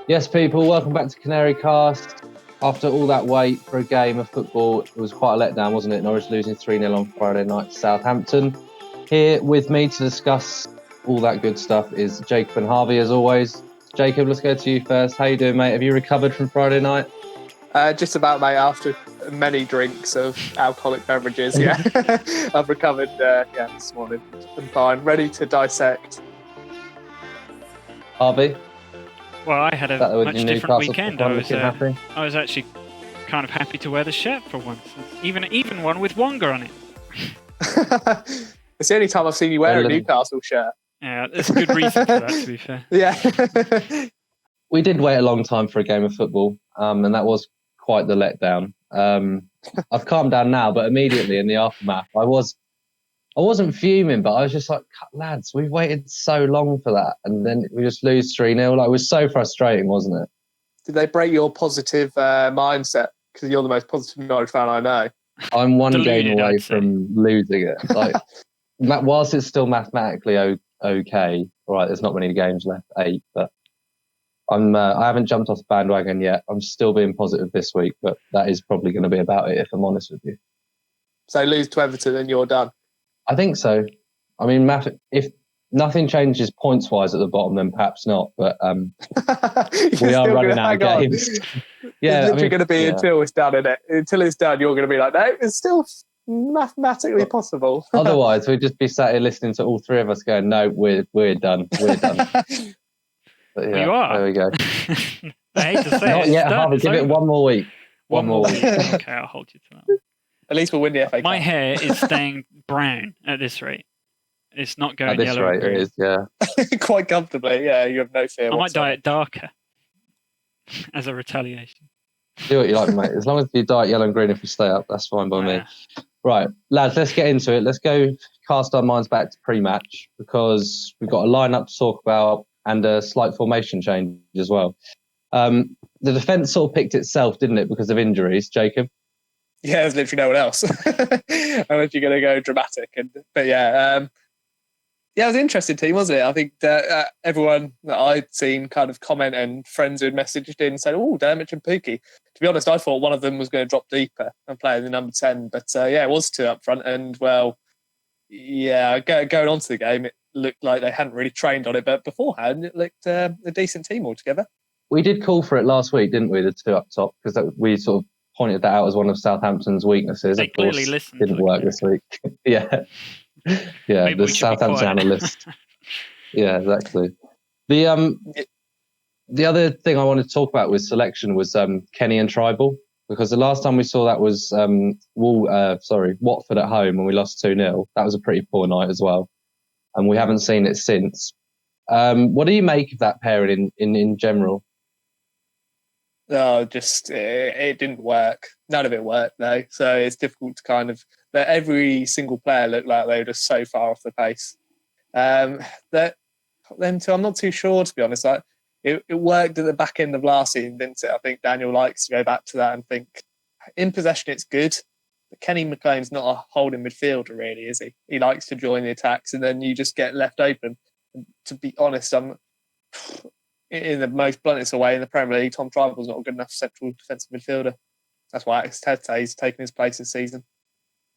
Yes, people, welcome back to Canary Cast. After all that wait for a game of football, it was quite a letdown, wasn't it? Norwich losing 3-0 on Friday night to Southampton. Here with me to discuss all that good stuff is Jacob and Harvey, as always. Jacob, let's go to you first. How you doing, mate? Have you recovered from Friday night? Just about, mate, after many drinks of alcoholic beverages, yeah. I've recovered, this morning. I'm fine, ready to dissect. Harvey? Well, I had a much different weekend. I was actually kind of happy to wear the shirt for once. Even one with Wonga on it. It's the only time I've seen you wear a Newcastle shirt. Yeah, there's a good reason for that, to be fair. Yeah. We did wait a long time for a game of football, and that was quite the letdown. I've calmed down now, but immediately in the aftermath, I wasn't fuming, but I was just like, lads, we've waited so long for that. And then we just lose 3-0. Like, it was so frustrating, wasn't it? Did they break your positive mindset? Because you're the most positive Norwich fan I know. I'm one game away from losing it. Like, whilst it's still mathematically okay, all right, there's not many games left, 8, but I haven't jumped off the bandwagon yet. I'm still being positive this week, but that is probably going to be about it, if I'm honest with you. So lose to Everton and you're done? I think so. I mean, if nothing changes points-wise at the bottom, then perhaps not. But we are running out of games. Yeah, it's literally going to be until it's done, isn't it? Until it's done, you're going to be like, no, it's still mathematically possible. Otherwise, we'd just be sat here listening to all three of us going, no, we're done. We're done. But you are. There we go. I hate to say not yet, Harvey. Give it one more week. One more week. Okay, I'll hold you to that. At least we'll win the FA Cup. My hair is staying brown at this rate. It's not going yellow. At this rate, it is, yeah. Quite comfortably, yeah. You have no fear. I might dye it darker as a retaliation. Do what you like, mate. As long as you dye it yellow and green, if you stay up, that's fine by me. Right, lads, let's get into it. Let's go cast our minds back to pre-match because we've got a lineup to talk about and a slight formation change as well. The defence sort of picked itself, didn't it, because of injuries, Jacob? Yeah, there's literally no one else. Unless you're going to go dramatic. But it was an interesting team, wasn't it? I think that everyone that I'd seen kind of comment and friends who'd messaged in said, oh, Dermot and Pookie. To be honest, I thought one of them was going to drop deeper and play in the number 10. But it was 2 up front. And going on to the game, it looked like they hadn't really trained on it. But beforehand, it looked a decent team altogether. We did call for it last week, didn't we, the 2 up top? Because we sort of pointed that out as one of Southampton's weaknesses. They clearly listened. Didn't work this week. Yeah. The Southampton analyst. Yeah, exactly. The other thing I wanted to talk about with selection was Kenny and Tribal, because the last time we saw that was Watford at home when we lost 2-0. That was a pretty poor night as well, and we haven't seen it since. What do you make of that pairing in general? Oh, it didn't work. None of it worked, no. So it's difficult to kind of... Every single player looked like they were just so far off the pace. Them two, I'm not too sure, to be honest. Like, it worked at the back end of last season, didn't it? I think Daniel likes to go back to that and think, in possession, it's good. But Kenny McLean's not a holding midfielder, really, is he? He likes to join the attacks, and then you just get left open. And to be honest, in the most bluntest way in the Premier League, Tom Tribal's not a good enough central defensive midfielder. That's why Tete's taken his place this season.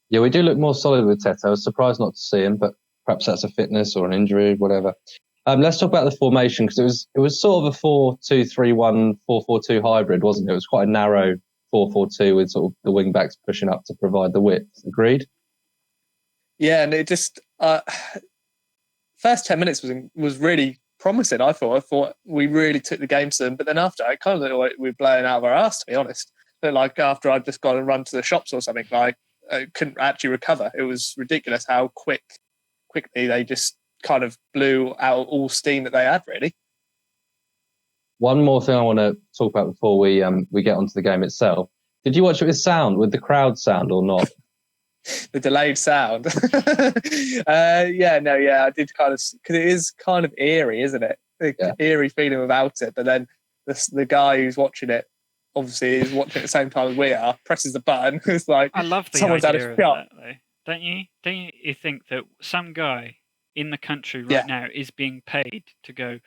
Yeah, we do look more solid with Tete. I was surprised not to see him, but perhaps that's a fitness or an injury, whatever. Let's talk about the formation, because it was sort of a 4-2-3-1, 4-4-2 hybrid, wasn't it? It was quite a narrow 4-4-2 with sort of the wing backs pushing up to provide the width. Agreed? Yeah, and it just first 10 minutes was really promising. I thought we really took the game to them, but then after it kind of looked like we were blowing out of our arse, to be honest. But like after I'd just gone and run to the shops or something, like I couldn't actually recover. It was ridiculous how quickly they just kind of blew out all steam that they had, really. One more thing I want to talk about before we get onto the game itself. Did you watch it with the crowd sound or not? The delayed sound. I did kind of, because it is kind of eerie, isn't it? Eerie feeling without it. But then the guy who's watching it, obviously is watching at the same time as we are, presses the button. It's like, I love the someone's idea had a of shot. that, though. Don't you think that some guy in the country right now is being paid to go,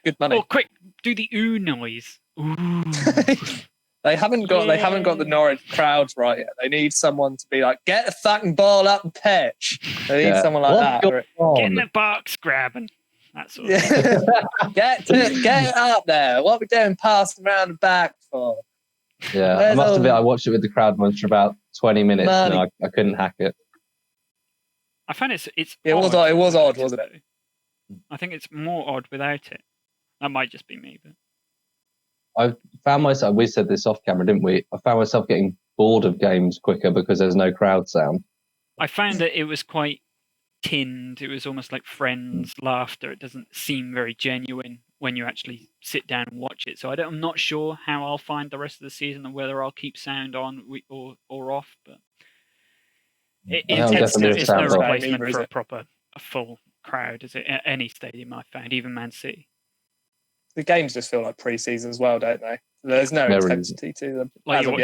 good money. Oh, quick, do the ooh noise. Ooh. They haven't got the Norwich crowds right yet. They need someone to be like, get the fucking ball up and pitch. They need someone like that. Get in the box, grabbing. That sort of thing. Get it up there. What are we doing passing around the back for? Yeah, I must admit, I watched it with the crowd once for about 20 minutes and I couldn't hack it. I find it was odd, wasn't it? I think it's more odd without it. That might just be me, but I found myself, we said this off camera, didn't we? I found myself getting bored of games quicker because there's no crowd sound. I found that it was quite tinned. It was almost like Friends laughter. It doesn't seem very genuine when you actually sit down and watch it. So I'm not sure how I'll find the rest of the season and whether I'll keep sound on or off. But it's no replacement for a full crowd, is it? At any stadium I've found, even Man City. The games just feel like pre-season as well, don't they? There's no intensity to them,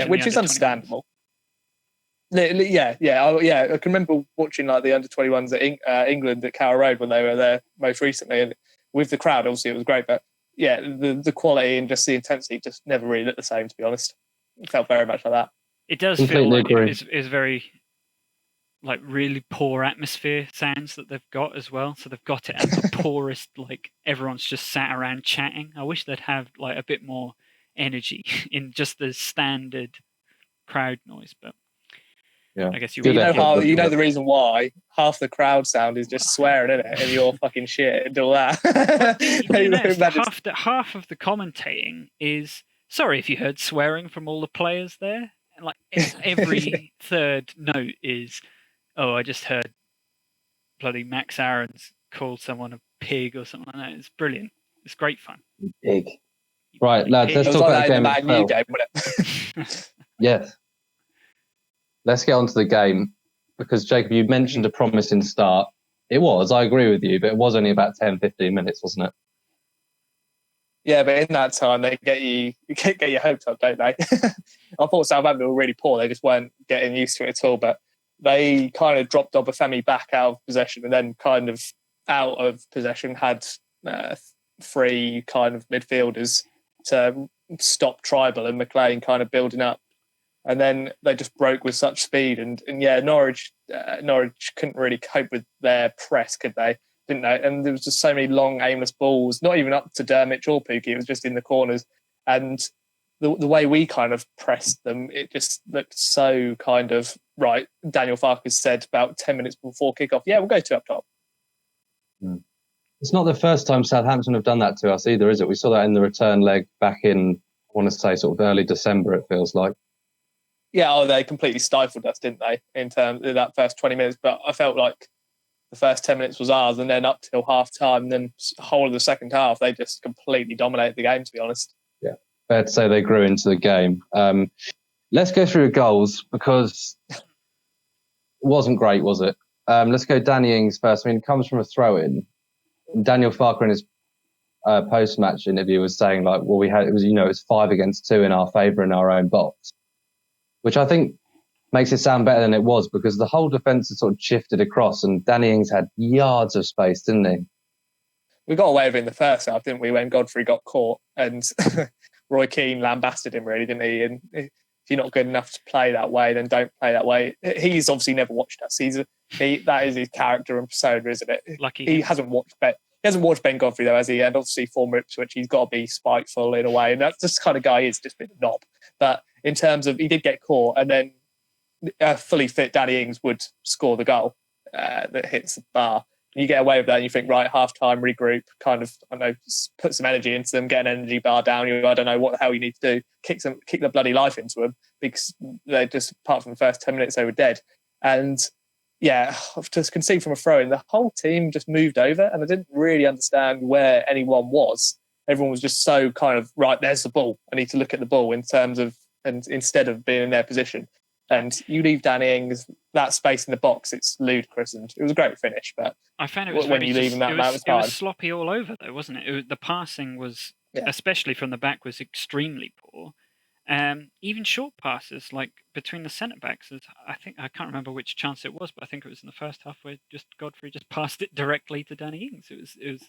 which is understandable. Yeah. I can remember watching like the under-21s at England at Carrow Road when they were there most recently, and with the crowd, obviously it was great. But yeah, the quality and just the intensity just never really looked the same, to be honest. It felt very much like that. It does feel like it is very like really poor atmosphere sounds that they've got as well. So they've got it at the poorest, like everyone's just sat around chatting. I wish they'd have like a bit more energy in just the standard crowd noise, but yeah, I guess you know the reason why half the crowd sound is just swearing in it and you're fucking shit and all that. Half of the commentating is sorry if you heard swearing from all the players there. And like every third note is, oh, I just heard bloody Max Aarons call someone a pig or something like that. It's brilliant. It's great fun. Pig. Right, lads, let's talk about the game itself. Yes. Let's get on to the game, because, Jacob, you mentioned a promising start. It was, I agree with you, but it was only about 10, 15 minutes, wasn't it? Yeah, but in that time, they get your hopes up, don't they? I thought Southampton were really poor. They just weren't getting used to it at all, but they kind of dropped Obafemi back out of possession and then kind of out of possession had three kind of midfielders to stop Tribal and McLean kind of building up. And then they just broke with such speed. And yeah, Norwich couldn't really cope with their press, could they? Didn't they? And there was just so many long, aimless balls, not even up to Dermot or Pookie. It was just in the corners. And the way we kind of pressed them, it just looked so kind of right. Daniel Farkas said about 10 minutes before kickoff, yeah, we'll go two up top. It's not the first time Southampton have done that to us either, is it? We saw that in the return leg back in, I want to say, sort of early December, it feels like. Yeah, they completely stifled us, didn't they, in terms of that first 20 minutes. But I felt like the first 10 minutes was ours, and then up till half time, and then the whole of the second half, they just completely dominated the game, to be honest. Yeah, fair to say they grew into the game. Let's go through the goals, because it wasn't great, was it? Let's go Danny Ings first. I mean, it comes from a throw-in. Daniel Farker in his post-match interview was saying, like, well, it was 5 against 2 in our favour in our own box, which I think makes it sound better than it was, because the whole defence had sort of shifted across and Danny Ings had yards of space, didn't he? We got away with it in the first half, didn't we, when Godfrey got caught and Roy Keane lambasted him, really, didn't he? And if you're not good enough to play that way, then don't play that way. He's obviously never watched us. That is his character and persona, isn't it? He hasn't watched Ben Godfrey, though, has he? And obviously former Ipswich, he's got to be spiteful in a way. And that's just the kind of guy he is, just a bit of a knob. But in terms of, he did get caught, and then a fully fit Danny Ings would score the goal that hits the bar. And you get away with that and you think, right, half-time, regroup, kind of, I don't know, put some energy into them, get an energy bar down. I don't know what the hell you need to do. Kick the bloody life into them, because they just, apart from the first 10 minutes, they were dead. And yeah, just concede from a throw-in, the whole team just moved over, and I didn't really understand where anyone was. Everyone was just so kind of, right, there's the ball. I need to look at the ball in terms of, and instead of being in their position. And you leave Danny Ings that space in the box, it's ludicrous. And it was a great finish, but I found it was when you leave him that amount of time, it was sloppy all over, though, wasn't it? The passing was, especially from the back, was extremely poor. Even short passes, like between the centre backs, I can't remember which chance it was, but I think it was in the first half where just Godfrey just passed it directly to Danny Ings. It was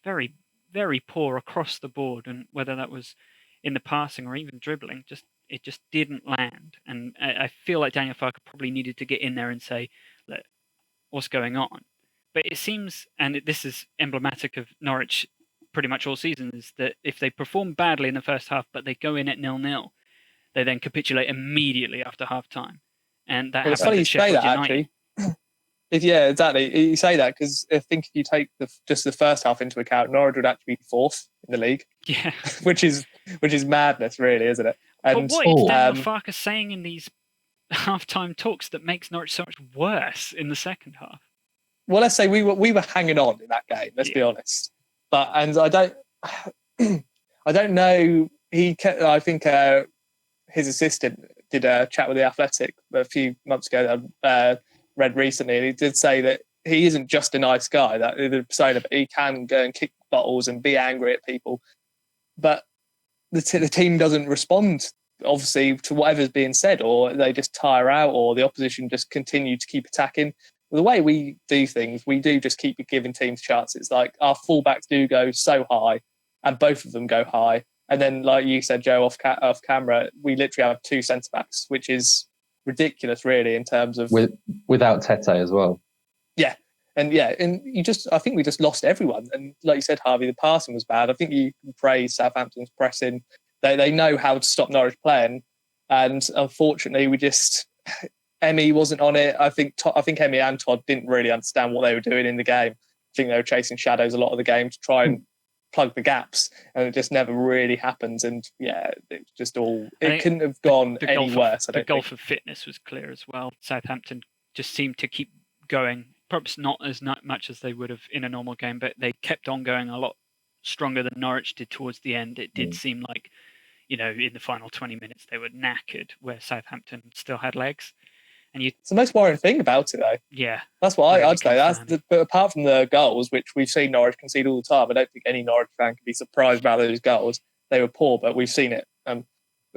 very very poor across the board, and whether that was in the passing or even dribbling, it just didn't land. And I feel like Daniel Farke probably needed to get in there and say, look, what's going on? But it seems, and this is emblematic of Norwich pretty much all season, is that if they perform badly in the first half, but they go in at 0-0, they then capitulate immediately after half time. And that it's funny you say that, United. actually. Yeah, exactly. You say that because I think if you take just the first half into account, Norwich would actually be fourth in the league. Yeah, which is madness, really, isn't it? And, but what is Daniel Farke saying in these half-time talks that makes Norwich so much worse in the second half? Well, let's say we were hanging on in that game. Let's be honest. But I don't know. I think his assistant did a chat with the Athletic a few months ago that I read recently, and he did say that he isn't just a nice guy. That the persona, but he can go and kick bottles and be angry at people. But the team doesn't respond, obviously, to whatever's being said, or they just tire out, or the opposition just continue to keep attacking. The way we do things, we do just keep giving teams chances. Like our fullbacks do go so high, and both of them go high. And then, like you said, Joe, off camera, we literally have two centre backs, which is ridiculous, really, in terms of without Tete as well. Yeah, and I think we just lost everyone. And like you said, Harvey, the passing was bad. I think you can praise Southampton's pressing. They know how to stop Norwich playing, and unfortunately, Emmy wasn't on it. I think Emmy and Todd didn't really understand what they were doing in the game. I think they were chasing shadows a lot of the game to try and plug the gaps, and it just never really happens. And it's just it couldn't have gone any worse. The gulf of fitness was clear as well. Southampton just seemed to keep going, perhaps not as much as they would have in a normal game, but they kept on going a lot stronger than Norwich did towards the end. It did seem like, in the final 20 minutes they were knackered, where Southampton still had legs. And it's the most worrying thing about it, though. Yeah, that's what I'd say. But apart from the goals, which we've seen Norwich concede all the time, I don't think any Norwich fan can be surprised about those goals. They were poor, but we've seen it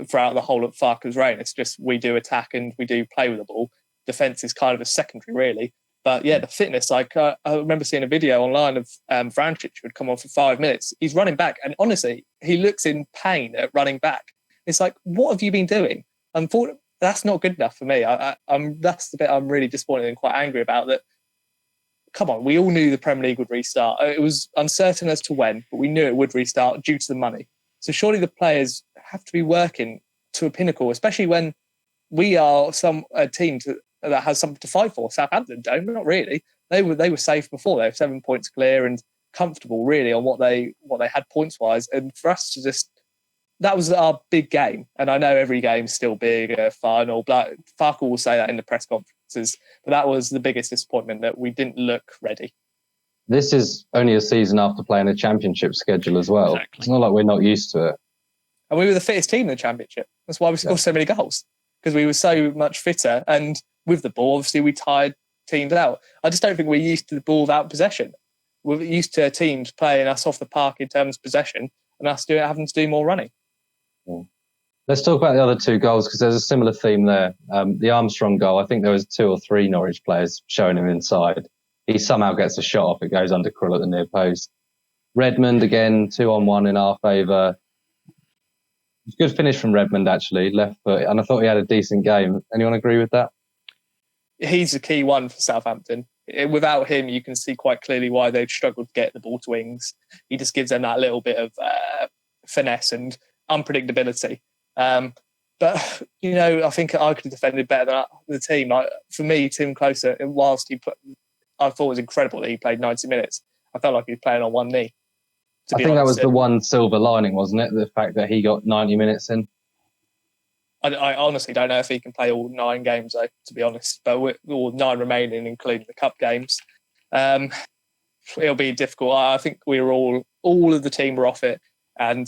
throughout the whole of Farke's reign. It's just we do attack and we do play with the ball. Defence is kind of a secondary, really. But the fitness, like I remember seeing a video online of Vrancic who had come on for 5 minutes. He's running back, and honestly, he looks in pain at running back. It's like, what have you been doing? That's not good enough for me. That's the bit I'm really disappointed and quite angry about. That, come on, we all knew the Premier League would restart. It was uncertain as to when, but we knew it would restart due to the money. So surely the players have to be working to a pinnacle, especially when we are a team that has something to fight for. Southampton don't, not really. They were safe before. They were 7 points clear and comfortable, really, on what they had points wise. And for us to that was our big game. And I know every game's still big, final. Farke will say that in the press conferences. But that was the biggest disappointment, that we didn't look ready. This is only a season after playing a championship schedule as well. Exactly. It's not like we're not used to it. And we were the fittest team in the championship. That's why we scored so many goals, because we were so much fitter. And with the ball, obviously, we tired teams out. I just don't think we're used to the ball without possession. We're used to teams playing us off the park in terms of possession, and us having to do more running. Let's talk about the other two goals, because there's a similar theme there. The Armstrong goal, I think there was 2 or 3 Norwich players showing him inside. He somehow gets a shot off. It goes under Krill at the near post. Redmond, again, 2-on-1 in our favour. Good finish from Redmond, actually, left foot. And I thought he had a decent game. Anyone agree with that? He's the key one for Southampton. Without him, you can see quite clearly why they've struggled to get the ball to wings. He just gives them that little bit of finesse and unpredictability. But, I think I could have defended better than the team. Like, for me, Tim Closer, whilst I thought it was incredible that he played 90 minutes, I felt like he was playing on one knee. I think that was the one silver lining, wasn't it? The fact that he got 90 minutes in. I honestly don't know if he can play all 9 games, though, to be honest. But all 9 remaining, including the cup games. It'll be difficult. I think we were all of the team were off it. And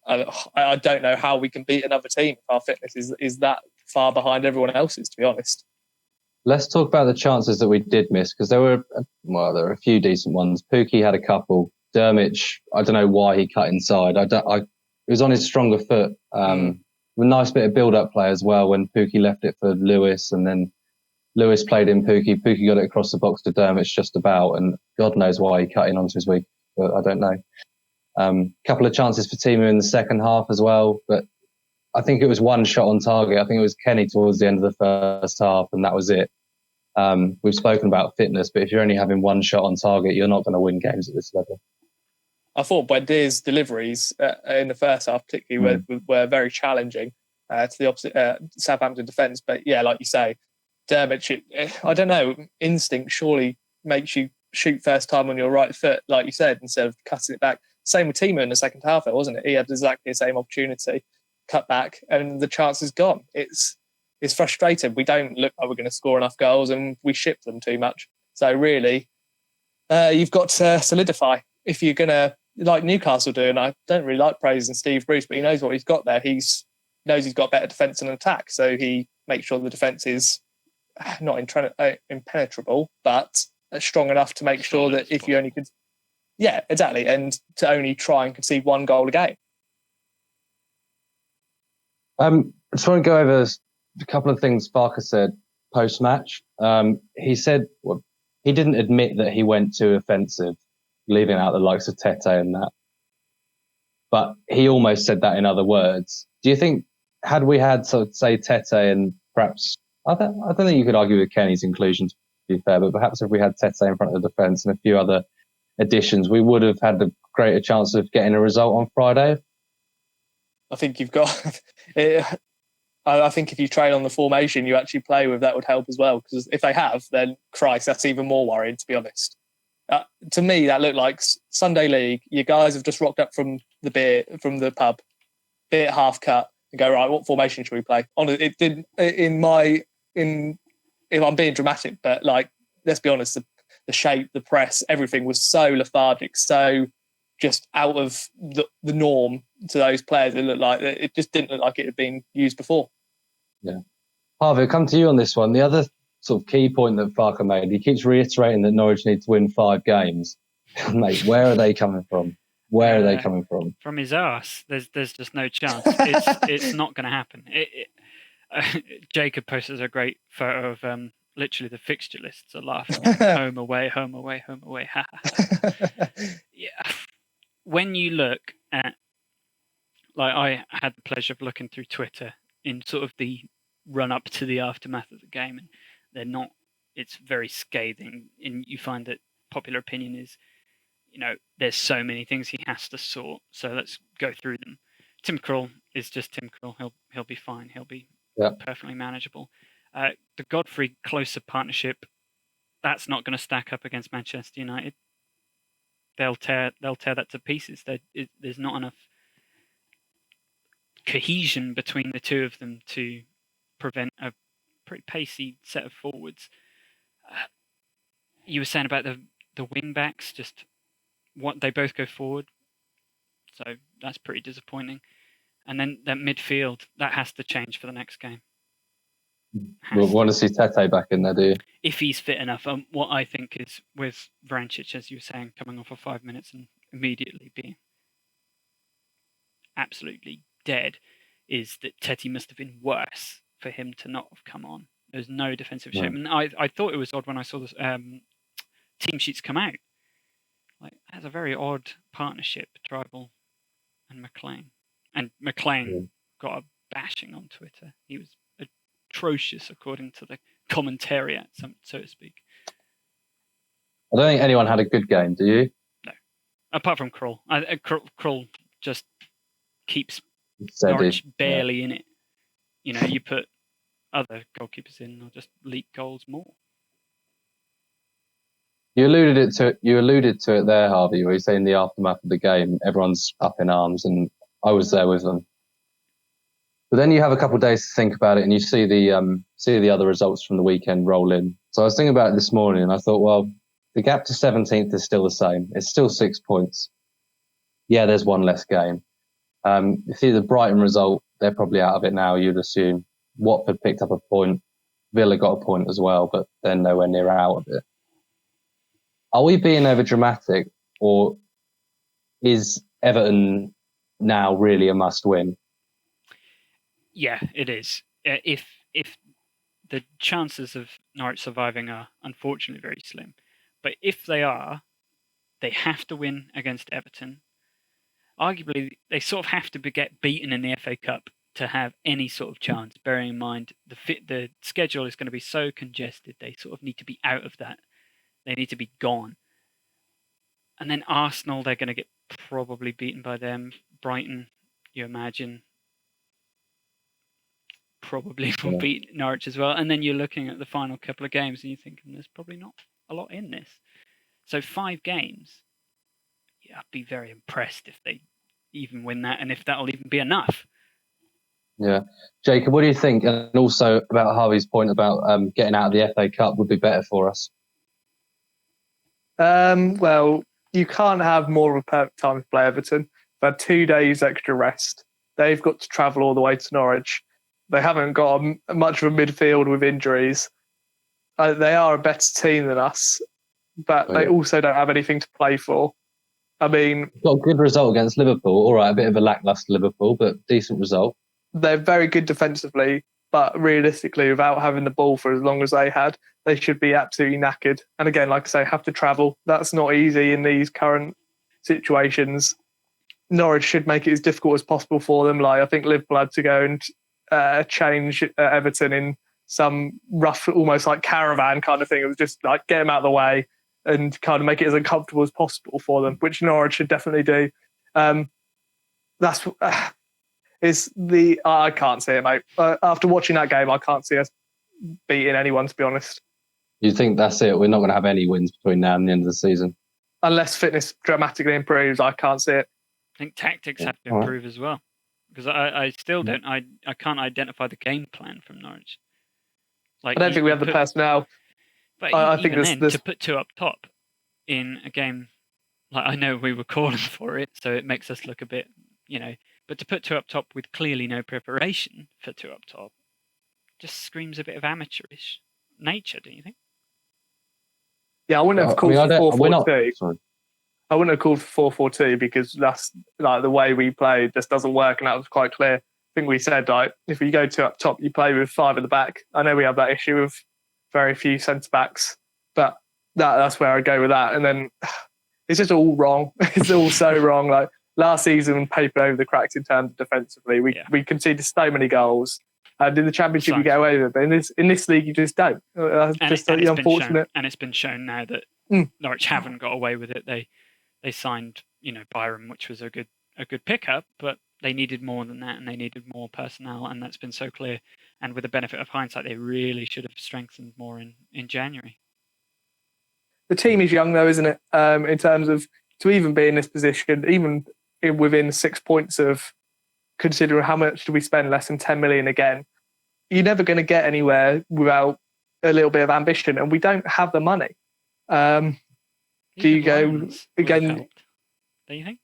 I don't know how we can beat another team if our fitness is that far behind everyone else's, to be honest. Let's talk about the chances that we did miss, because there were a few decent ones. Pukki had a couple. Dermich, I don't know why he cut inside. It was on his stronger foot. A nice bit of build-up play as well when Pukki left it for Lewis, and then Lewis played in Pukki. Pukki got it across the box to Dermich just about, and God knows why he cut in onto his weak, but I don't know. Couple of chances for Timu in the second half as well, but I think it was one shot on target. I think it was Kenny towards the end of the first half, and that was it. We've spoken about fitness, but if you're only having one shot on target, you're not going to win games at this level. I thought Buendier's deliveries in the first half particularly were very challenging to the opposite Southampton defence. But yeah, like you say, Dermot, I don't know, instinct surely makes you shoot first time on your right foot, like you said, instead of cutting it back. Same with Timu in the second half, wasn't it? He had exactly the same opportunity, cut back, and the chance is gone. It's frustrating. We don't look like we're going to score enough goals, and we ship them too much. So really, you've got to solidify if you're going to, like Newcastle do. And I don't really like praising Steve Bruce, but he knows what he's got there. He knows he's got better defence and attack, so he makes sure the defence is not impenetrable, but strong enough to make sure that if you only could, yeah, exactly, and to only try and concede one goal a game. I just want to go over a couple of things Barker said post-match. He said he didn't admit that he went too offensive, leaving out the likes of Tete and that. But he almost said that in other words. Do you think, had we had, so say, Tete and perhaps, I don't think you could argue with Kenny's inclusion, to be fair, but perhaps if we had Tete in front of the defence and a few other additions, we would have had a greater chance of getting a result on Friday? I think you've got... I think if you train on the formation you actually play with, that would help as well. Because if they have, then Christ, that's even more worrying, to be honest. To me, that looked like Sunday League. You guys have just rocked up from the pub, beer half cut, and go, right, what formation should we play? It didn't. If I'm being dramatic, but like, let's be honest, the shape, the press, everything was so lethargic, so just out of the norm to those players. It just didn't look like it had been used before. Yeah. Harvey, I'll come to you on this one. The other sort of key point that Farker made, he keeps reiterating that Norwich need to win 5 games. Mate, where are they coming from? Where are they coming from? From his arse. There's just no chance. It's not going to happen. Jacob posted a great photo of literally the fixture lists are laughing. Home, away, home, away, home, away. Ha, ha, ha. Yeah. When you look at, like, I had the pleasure of looking through Twitter in sort of the run up to the aftermath of the game, and they're not, it's very scathing. And you find that popular opinion is, there's so many things he has to sort. So let's go through them. Tim Krul is just Tim Krul. He'll be fine. He'll be perfectly manageable. The Godfrey Closer partnership, that's not going to stack up against Manchester United. They'll tear that to pieces. There's not enough cohesion between the two of them to prevent a pretty pacey set of forwards. You were saying about the wing backs, just what they both go forward, so that's pretty disappointing. And then that midfield, that has to change for the next game. We want to see Tete back in there, do you? If he's fit enough. What I think is with Vrancic, as you were saying, coming off for 5 minutes and immediately being absolutely dead, is that Tete must have been worse for him to not have come on. There's no defensive shape. And I thought it was odd when I saw this team sheets come out. Like, that's a very odd partnership, Tribal and McLean. And McLean got a bashing on Twitter. He was atrocious, according to the commentariat, so to speak. I don't think anyone had a good game, do you? No. Apart from Krul. Krul just keeps Steady. Norwich barely in it. You put other goalkeepers in, they'll just leak goals more. You alluded to it there, Harvey, where you say in the aftermath of the game, everyone's up in arms, and I was there with them. But then you have a couple of days to think about it, and you see the other results from the weekend roll in. So I was thinking about it this morning, and I thought, well, the gap to 17th is still the same. It's still 6 points. Yeah, there's one less game. You see the Brighton result, they're probably out of it now, you'd assume. Watford picked up a point. Villa got a point as well, but they're nowhere near out of it. Are we being over dramatic, or is Everton now really a must win? Yeah, it is. If the chances of Norwich surviving are unfortunately very slim, but if they are, they have to win against Everton. arguably they sort of have to get beaten in the FA Cup to have any sort of chance, bearing in mind the schedule is going to be so congested. They sort of need to be out of that. They need to be gone. And then Arsenal, they're going to get probably beaten by them. Brighton, you imagine, probably will beat Norwich as well. And then you're looking at the final couple of games and you're thinking there's probably not a lot in this. So 5 games, yeah, I'd be very impressed if they even win that and if that'll even be enough. Yeah. Jacob, what do you think? And also about Harvey's point about getting out of the FA Cup would be better for us. Well, you can't have more of a perfect time to play Everton. They've had 2 days extra rest. They've got to travel all the way to Norwich. They haven't got much of a midfield with injuries. They are a better team than us, but they also don't have anything to play for. I mean, got a good result against Liverpool. All right, a bit of a lacklustre Liverpool, but decent result. They're very good defensively, but realistically, without having the ball for as long as they had, they should be absolutely knackered. And again, like I say, have to travel. That's not easy in these current situations. Norwich should make it as difficult as possible for them. Like I think Liverpool had to go and change Everton in some rough, almost like caravan kind of thing. It was just like get them out of the way and kind of make it as uncomfortable as possible for them, which Norwich should definitely do. I can't see it, mate. After watching that game, I can't see us beating anyone, to be honest. You think that's it? We're not going to have any wins between now and the end of the season? Unless fitness dramatically improves, I can't see it. I think tactics have to improve as well. Because I still don't, I can't identify the game plan from Norwich. Like, I don't think we have the personnel. But I think to put 2 up top in a game, like I know we were calling for it, so it makes us look a bit, but to put 2 up top with clearly no preparation for 2 up top just screams a bit of amateurish nature, don't you think? Yeah, I wouldn't have called for 4-4-2. I wouldn't have called for 4-4-2 because that's like the way we play just doesn't work, and that was quite clear. I think we said like if you go 2 up top, you play with 5 at the back. I know we have that issue with very few centre backs, but that's where I go with that. And then it's just all wrong. It's all so wrong. Like last season, paper over the cracks in terms of defensively. We conceded so many goals. And in the Championship, you get away with it. But in this league, you just don't. That's just unfortunate. And it's been shown now that Norwich haven't got away with it. They signed, Byram, which was a good pickup, but they needed more than that, and they needed more personnel, and that's been so clear. And with the benefit of hindsight, they really should have strengthened more in January. The team is young, though, isn't it? In terms of to even be in this position, even within 6 points of considering how much do we spend, less than 10 million again, you're never going to get anywhere without a little bit of ambition, and we don't have the money. Do you go again? Do you think?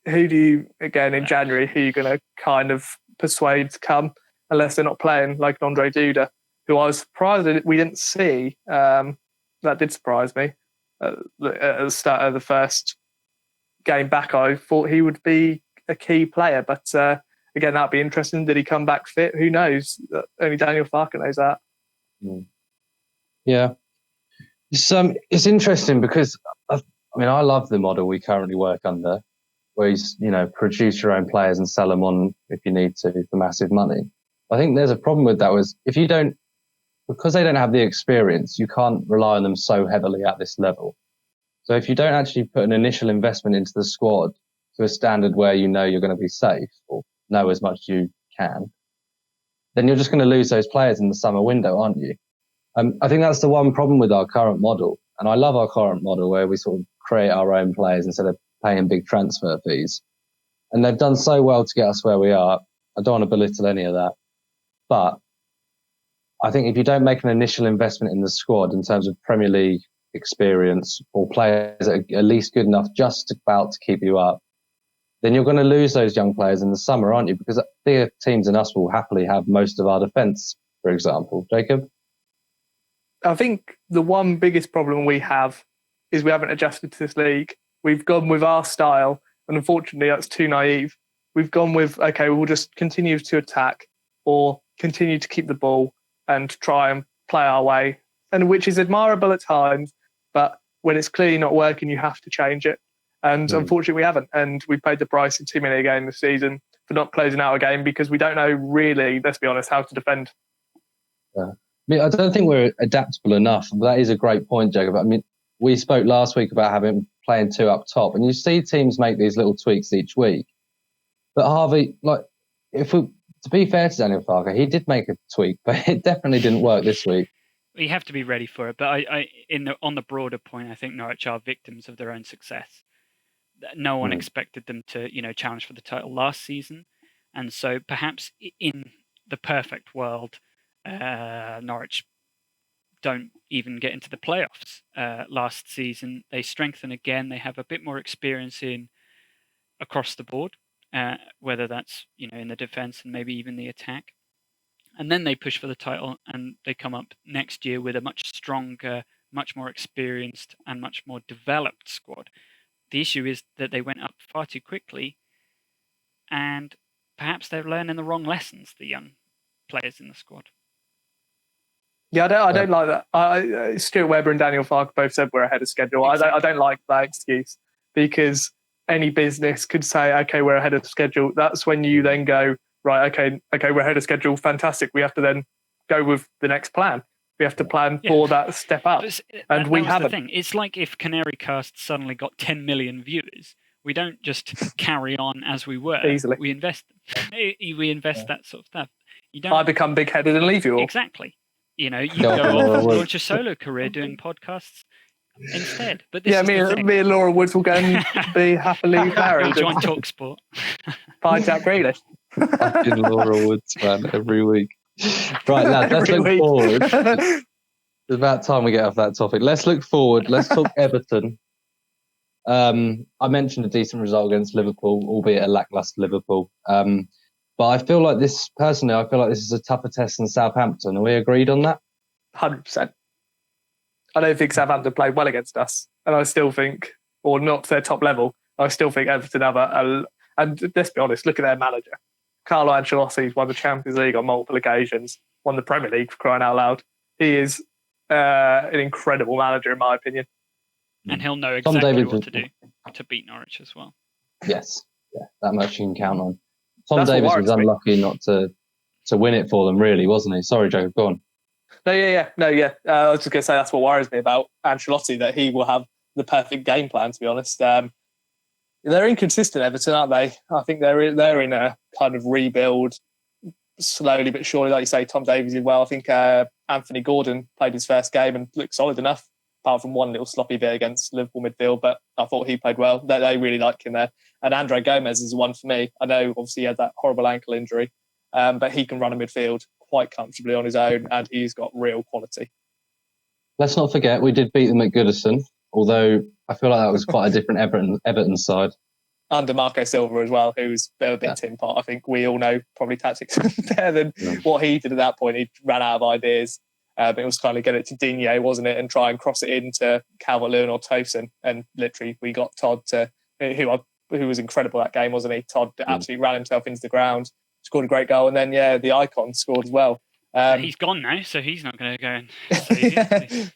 Who do you, again, in January, who are you going to kind of persuade to come, unless they're not playing, like Andre Duda, who I was surprised that we didn't see. That did surprise me. At the start of the first game back, I thought he would be a key player. But again, that'd be interesting. Did he come back fit? Who knows? Only Daniel Farker knows that. Yeah. It's interesting because, I love the model we currently work under, where you produce your own players and sell them on if you need to for massive money. I think there's a problem with that was because they don't have the experience, you can't rely on them so heavily at this level. So if you don't actually put an initial investment into the squad to a standard where you're going to be safe or know as much as you can, then you're just going to lose those players in the summer window, aren't you? I think that's the one problem with our current model. And I love our current model where we sort of create our own players instead of paying big transfer fees. And they've done so well to get us where we are. I don't want to belittle any of that. But I think if you don't make an initial investment in the squad in terms of Premier League experience or players that are at least good enough just about to keep you up, then you're going to lose those young players in the summer, aren't you? Because bigger teams than us will happily have most of our defence, for example. Jacob? I think the one biggest problem we have is we haven't adjusted to this league. We've gone with our style, and unfortunately that's too naive. We've gone with, okay, we'll just continue to attack or continue to keep the ball and try and play our way, and which is admirable at times, but when it's clearly not working, you have to change it. And unfortunately, we haven't. And we paid the price in too many games this season for not closing out a game because we don't know really, let's be honest, how to defend. Yeah. I mean, I don't think we're adaptable enough. That is a great point, Jacob. I mean, we spoke last week about having playing two up top, and you see teams make these little tweaks each week. But Harvey, to be fair to Daniel Farke, he did make a tweak, but it definitely didn't work this week. You have to be ready for it. But on the broader point, I think Norwich are victims of their own success. No one expected them to, challenge for the title last season, and so perhaps in the perfect world, Norwich don't even get into the playoffs. Last season, they strengthen again. They have a bit more experience across the board, whether that's in the defence and maybe even the attack. And then they push for the title, and they come up next year with a much stronger, much more experienced, and much more developed squad. The issue is that they went up far too quickly, and perhaps they're learning the wrong lessons, the young players in the squad. Yeah, I don't like that. Stuart Webber and Daniel Farke both said we're ahead of schedule. Exactly. I don't like that excuse, because any business could say, okay, we're ahead of schedule. That's when you then go, right, okay, we're ahead of schedule. Fantastic. We have to then go with the next plan. We have to plan for that step up. And we haven't. The thing. It's like if Canary Cast suddenly got 10 million viewers. We don't just carry on as we were. Easily. We invest. We invest that sort of stuff. You don't. I become big-headed and leave you all. Exactly. You go off and launch a solo career doing podcasts instead. But this me and Laura Woods will go and be happily married. Join TalkSport. By Jack Grealish. Fucking Laura Woods, man, every week. Right, lads, let's look forward. It's about time we get off that topic. Let's look forward. Let's talk Everton. I mentioned a decent result against Liverpool, albeit a lacklustre Liverpool. But I feel like this is a tougher test than Southampton. Are we agreed on that? 100%. I don't think Southampton played well against us. And I still think, or not to their top level, I still think Everton have and let's be honest, look at their manager. Carlo Ancelotti's won the Champions League on multiple occasions, won the Premier League for crying out loud. He is an incredible manager, in my opinion. And he'll know exactly what to do to beat Norwich as well. Yes, that much you can count on. Tom Davies was unlucky not to win it for them, really, wasn't he? Sorry, Joe, go on. No, yeah. I was just going to say that's what worries me about Ancelotti, that he will have the perfect game plan, to be honest. They're inconsistent, Everton, aren't they? I think they're in a kind of rebuild, slowly but surely. Like you say, Tom Davies did well. I think Anthony Gordon played his first game and looked solid enough, apart from one little sloppy bit against Liverpool midfield, but I thought he played well. They really like him there. And Andre Gomez is the one for me. I know, obviously, he had that horrible ankle injury, but he can run a midfield quite comfortably on his own, and he's got real quality. Let's not forget, we did beat them at Goodison, although I feel like that was quite a different Everton side. Under Marco Silva as well, who's a bit tin pot. I think we all know probably tactics better than what he did at that point. He ran out of ideas. But it was kind of get it to Digne, wasn't it, and try and cross it into Calvert-Lewin or Tosin. And literally, we got Todd who was incredible that game, wasn't he? Todd absolutely ran himself into the ground, scored a great goal, and then the icon scored as well. He's gone now, so he's not going to go and save it.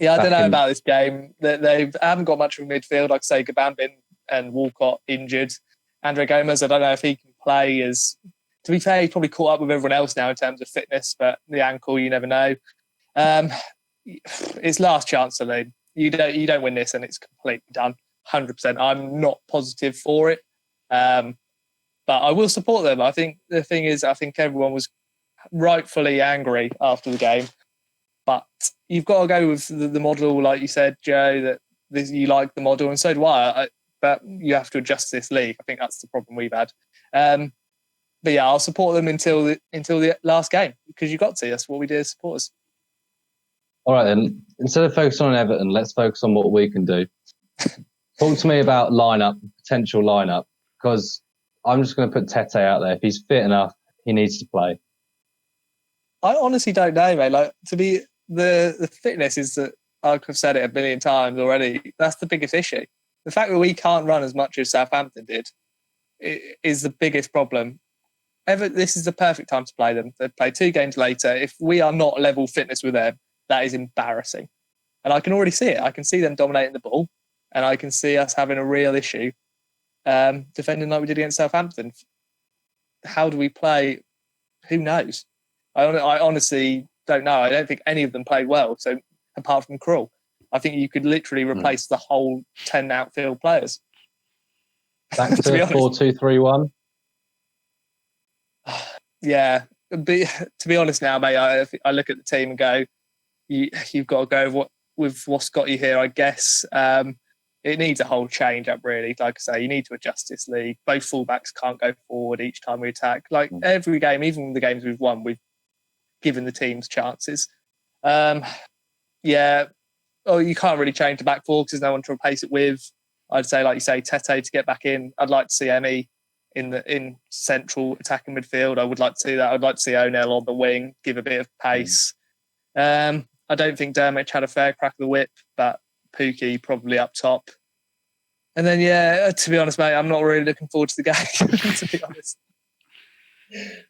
I don't know about this game. They haven't got much of a midfield. Like I say, Gabambin and Walcott injured. Andre Gomez, I don't know if he can play as. To be fair, he's probably caught up with everyone else now in terms of fitness, but the ankle, you never know. It's last chance, Saloon. You don't win this, and it's completely done. 100%. I'm not positive for it, but I will support them. I think the thing is, I think everyone was rightfully angry after the game, but you've got to go with the model, like you said, Joe. That you like the model, and so do I. But you have to adjust this league. I think that's the problem we've had. But yeah, I'll support them until the last game, because you've got to. That's what we do as supporters. All right, then. Instead of focusing on Everton, let's focus on what we can do. Talk to me about potential lineup, because I'm just going to put Tete out there. If he's fit enough, he needs to play. I honestly don't know, mate. Like, to be the fitness is that I've said it a million times already. That's the biggest issue. The fact that we can't run as much as Southampton did is the biggest problem. This is the perfect time to play them. They play 2 games later. If we are not level fitness with them, that is embarrassing. And I can already see it. I can see them dominating the ball. and I can see us having a real issue defending like we did against Southampton. How do we play? Who knows? I honestly don't know. I don't think any of them played well. So apart from Krul, I think you could literally replace the whole 10 outfield players. Back to 4-2-3-1. Yeah, to be honest now, mate, I look at the team and go, you've got to go with what's got you here, I guess. It needs a whole change up, really. Like I say, you need to adjust this league. Both fullbacks can't go forward each time we attack. Like every game, even the games we've won, we've given the teams chances. Yeah. Oh, you can't really change the back four because there's no one to replace it with. I'd say, like you say, Tete to get back in. I'd like to see Emmy in central attacking midfield. I would like to see that. I'd like to see O'Neill on the wing, give a bit of pace. I don't think Dermot had a fair crack of the whip, but Pookie probably up top. And then, yeah, to be honest, mate, I'm not really looking forward to the game, to be honest.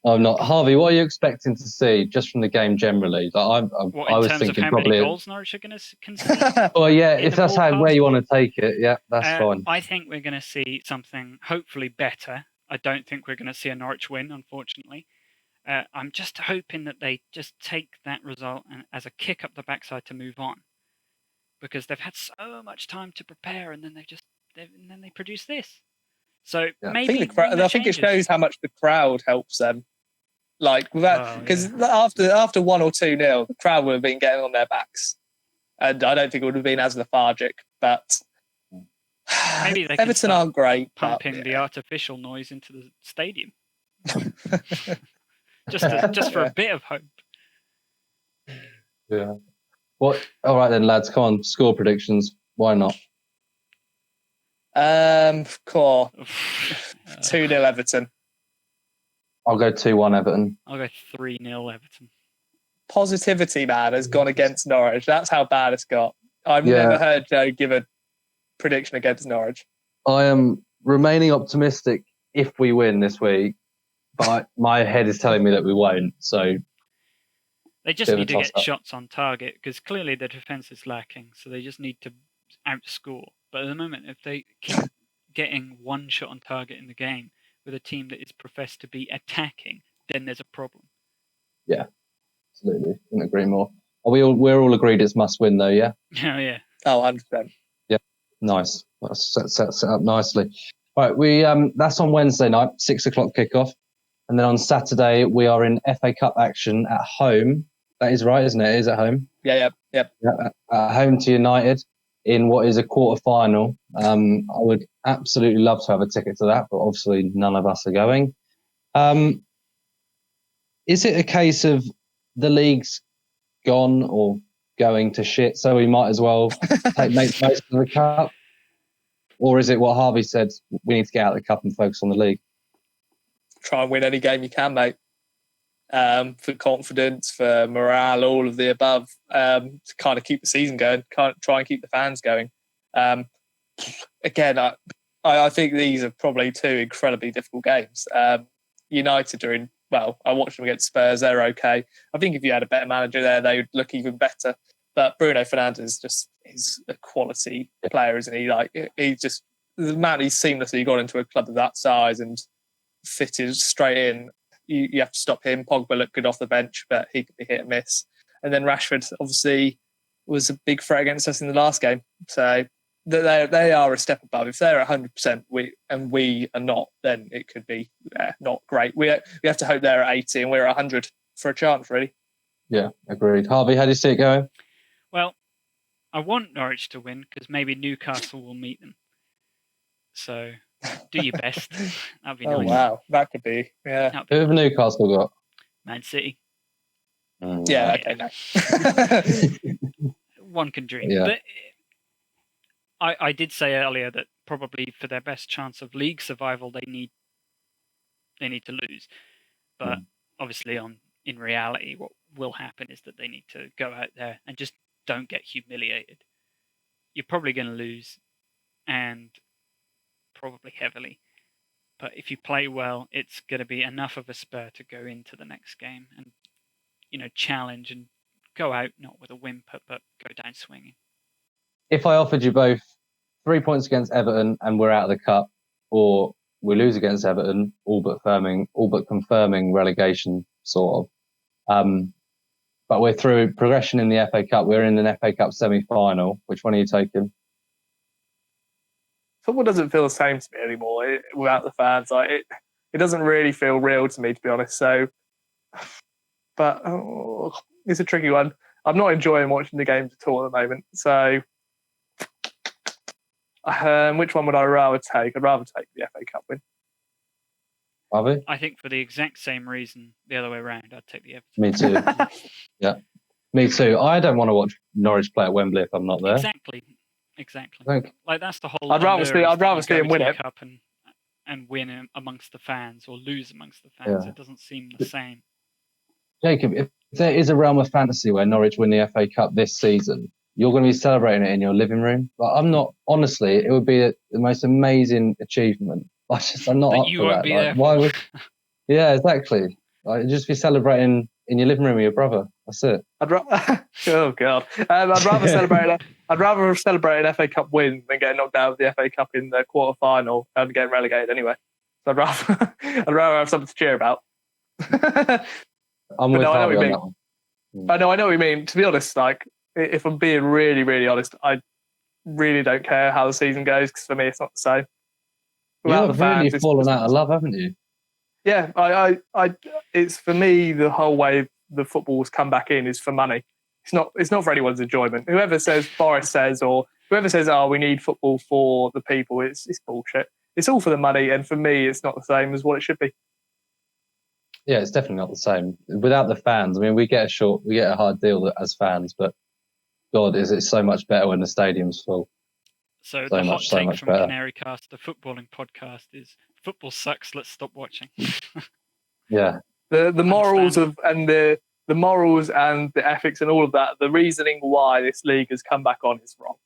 I'm not. Harvey, what are you expecting to see just from the game generally? Like, I was thinking how probably many goals Norwich are going to concede? Well, yeah, if that's where you want to take it, yeah, that's fine. I think we're going to see something hopefully better. I don't think we're going to see a Norwich win, unfortunately. I'm just hoping that they just take that result as a kick up the backside to move on, because they've had so much time to prepare, and then they produce this. So maybe I think it shows how much the crowd helps them. Like because after 1 or 2-0, the crowd would have been getting on their backs, and I don't think it would have been as lethargic. But maybe they Everton aren't great. Pumping the artificial noise into the stadium, just for a bit of hope. Yeah. What? All right then, lads. Come on, score predictions. Why not? Core 2-0 Everton. I'll go 2-1 Everton. I'll go 3-0 Everton. Positivity, man, has gone against Norwich. That's how bad it's got. I've never heard Joe give a prediction against Norwich. I am remaining optimistic if we win this week, but my head is telling me that we won't. So they just need to get shots on target, because clearly the defence is lacking. So they just need to outscore. But at the moment, if they keep getting one shot on target in the game with a team that is professed to be attacking, then there's a problem. Yeah, absolutely. Couldn't agree more. We're all agreed it's must win, though, yeah? Oh, yeah. Oh, 100%. Yeah, nice. That sets it up nicely. All right, that's on Wednesday night, 6:00 kickoff. And then on Saturday, we are in FA Cup action at home. That is right, isn't it? It is at home. Yeah. At home to United in what is a quarter-final. I would absolutely love to have a ticket to that, but obviously none of us are going. Is it a case of the league's gone or going to shit, so we might as well make most of the cup? Or is it what Harvey said, we need to get out of the cup and focus on the league? Try and win any game you can, mate. For confidence, for morale, all of the above, to kind of keep the season going, try and keep the fans going. Again, I think these are probably two incredibly difficult games. United are in, well, I watched them against Spurs, they're okay. I think if you had a better manager there, they would look even better. But Bruno Fernandes is a quality player, isn't he? Like, he's just, the amount he's seamlessly got into a club of that size and fitted straight in. You have to stop him. Pogba looked good off the bench, but he could be hit and miss. And then Rashford obviously was a big threat against us in the last game. So they are a step above. If they're 100%, we are not, then it could be not great. We have to hope they're at 80 and we're at 100 for a chance, really. Yeah, agreed. Harvey, how do you see it going? Well, I want Norwich to win because maybe Newcastle will meet them. So do your best. That'd be nice. Oh, wow. That could be, yeah. Who have Newcastle got? Man City. Yeah, okay, no. One can dream. Yeah. But I did say earlier that probably for their best chance of league survival, they need to lose. But obviously, in reality, what will happen is that they need to go out there and just don't get humiliated. You're probably going to lose, and probably heavily. But if you play well, it's going to be enough of a spur to go into the next game and, challenge and go out not with a whimper, but go down swinging. If I offered you both 3 points against Everton and we're out of the cup, or we lose against Everton, all but confirming relegation, sort of. But we're through progression in the FA Cup. We're in an FA Cup semi-final. Which one are you taking? Football doesn't feel the same to me anymore without the fans. Like it doesn't really feel real to me, to be honest. So, but it's a tricky one. I'm not enjoying watching the games at all at the moment. So, which one would I rather take? I'd rather take the FA Cup win. Harvey? I think for the exact same reason, the other way around, I'd take the Everton. Me too. Yeah, me too. I don't want to watch Norwich play at Wembley if I'm not there. Exactly. Like that's the whole. I'd rather see him win it. Cup and win amongst the fans or lose amongst the fans. Yeah. It doesn't seem the same. Jacob, if there is a realm of fantasy where Norwich win the FA Cup this season, you're going to be celebrating it in your living room. But I'm not. Honestly, it would be the most amazing achievement. I'm not but up you for won't that. be like, there. Why would? Yeah, exactly. Like, just be celebrating in your living room with your brother. That's it. Oh God! I'd rather celebrate. I'd rather celebrate an FA Cup win than get knocked out of the FA Cup in the quarter-final and getting relegated anyway. So I'd rather have something to cheer about. I'm with Harvey on that one. I know what you mean. To be honest, like if I'm being really, really honest, I really don't care how the season goes because for me it's not the same. You've really fallen out of love, haven't you? Yeah, I it's for me the whole way the football's come back in is for money. It's not for anyone's enjoyment. Whoever says Boris says or whoever says, "Oh, we need football for the people," it's bullshit. It's all for the money, and for me, it's not the same as what it should be. Yeah, it's definitely not the same without the fans. I mean, we get a hard deal as fans, but God, is it so much better when the stadium's full? So the hot take from Canary Cast, the footballing podcast, is football sucks. Let's stop watching. Yeah. The morals the morals and the ethics and all of that. The reasoning why this league has come back on is wrong.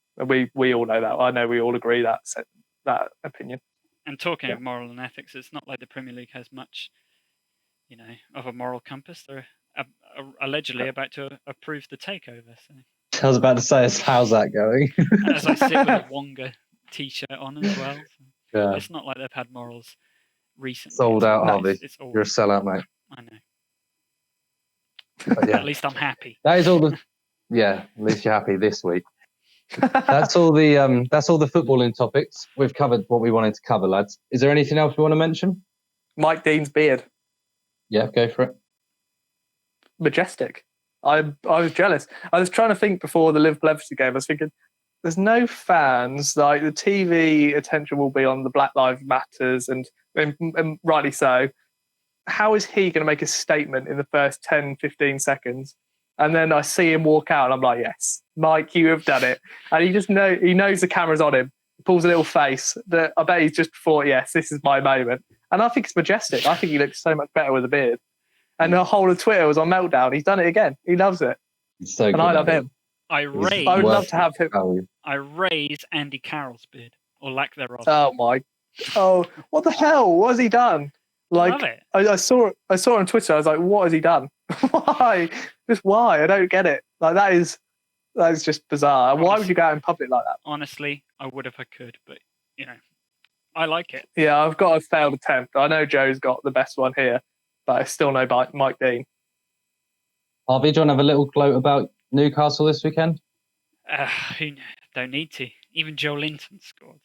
We all know that. I know we all agree that opinion. And talking of moral and ethics, it's not like the Premier League has much, of a moral compass. They're allegedly about to approve the takeover. So. I was about to say, how's that going? As I sit with a Wonga t-shirt on as well. So yeah. It's not like they've had morals recently. Sold out, Harvey. You're a sellout, mate. I know. But yeah. At least I'm happy. That is all at least you're happy this week. That's all the footballing topics. We've covered what we wanted to cover, lads. Is there anything else we want to mention? Mike Dean's beard. Yeah, go for it. Majestic. I was jealous. I was trying to think before the Liverpool-Everton game. I was thinking, there's no fans. Like the TV attention will be on the Black Lives Matters, and rightly so. How is he going to make a statement in the first 10, 15 seconds? And then I see him walk out, and I'm like, yes, Mike, you have done it. And he knows the camera's on him. He pulls a little face. That I bet he's just thought, yes, this is my moment. And I think it's majestic. I think he looks so much better with a beard. And the whole of Twitter was on meltdown. He's done it again. He loves it. It's so good, and I love him. I would love to have him. I raise Andy Carroll's beard, or lack thereof. Oh my! Oh, what the hell? What has he done? Like, love it. I saw on Twitter. I was like, what has he done? Why? Just why? I don't get it. Like that is just bizarre. Honestly, why would you go out in public like that? Honestly, I would if I could, but I like it. Yeah, I've got a failed attempt. I know Joe's got the best one here, but I still know Mike Dean. Harvey, do you want to have a little gloat about Newcastle this weekend? Don't need to. Even Joe Linton scored.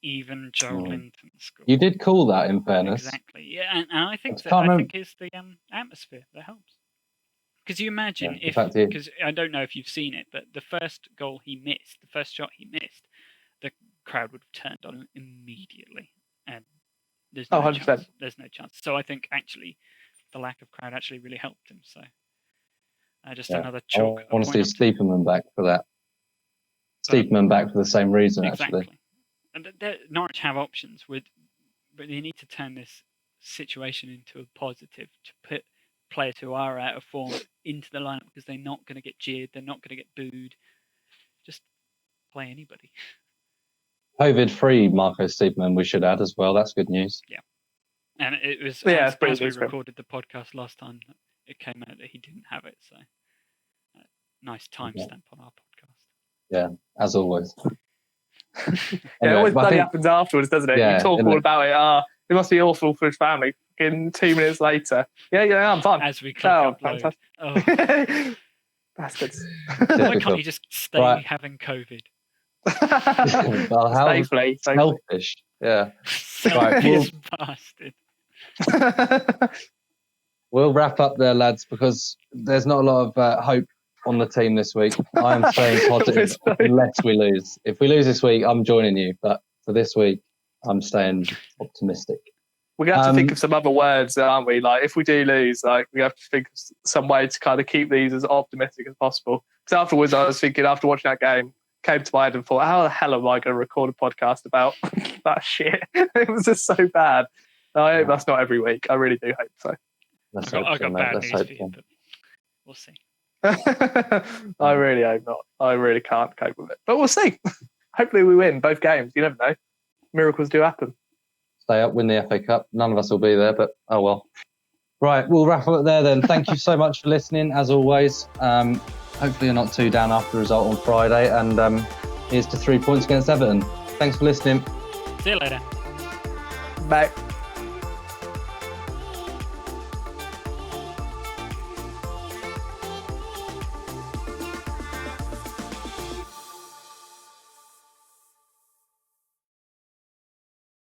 You did call that, in fairness. Exactly. Yeah, and I think it's the atmosphere that helps. Because you imagine because I don't know if you've seen it, but the first shot he missed, the crowd would have turned on him immediately, and there's no 100%. chance. There's no chance. So I think actually the lack of crowd actually really helped him. So another chalk. I want to see Steeperman back for that. Steeperman back for the same reason, exactly. Actually. And Norwich have options, but they need to turn this situation into a positive to put players who are out of form into the lineup because they're not going to get jeered, they're not going to get booed. Just play anybody. COVID-free Marco Steeperman, we should add as well. That's good news. Yeah. And it was as we recorded the podcast last time, it came out that he didn't have it. So nice timestamp on our podcast. Yeah, as always. It always bloody happens afterwards, doesn't it? Yeah, you talk all about it. It must be awful for his family. In 2 minutes later, yeah, I'm fine. As we click upload. Oh. Bastards. Why can't you just stay having COVID? Well, how Safely. selfish. Yeah. Selfish bastard. We'll wrap up there, lads, because there's not a lot of hope on the team this week. I am staying positive unless we lose. If we lose this week, I'm joining you. But for this week, I'm staying optimistic. We're going to have to think of some other words, aren't we? Like, if we do lose, like, we have to think of some way to kind of keep these as optimistic as possible. Because afterwards, I was thinking, after watching that game, came to my head and thought, how the hell am I going to record a podcast about that shit? It was just so bad. I hope that's not every week. I really do hope so. I got bad news for you, but we'll see. I really hope not. I really can't cope with it. But we'll see. Hopefully we win both games. You never know. Miracles do happen. Stay up, win the FA Cup. None of us will be there, but oh well. Right, we'll wrap up there then. Thank you so much for listening, as always. Hopefully you're not too down after the result on Friday. And here's to 3 points against Everton. Thanks for listening. See you later. Bye.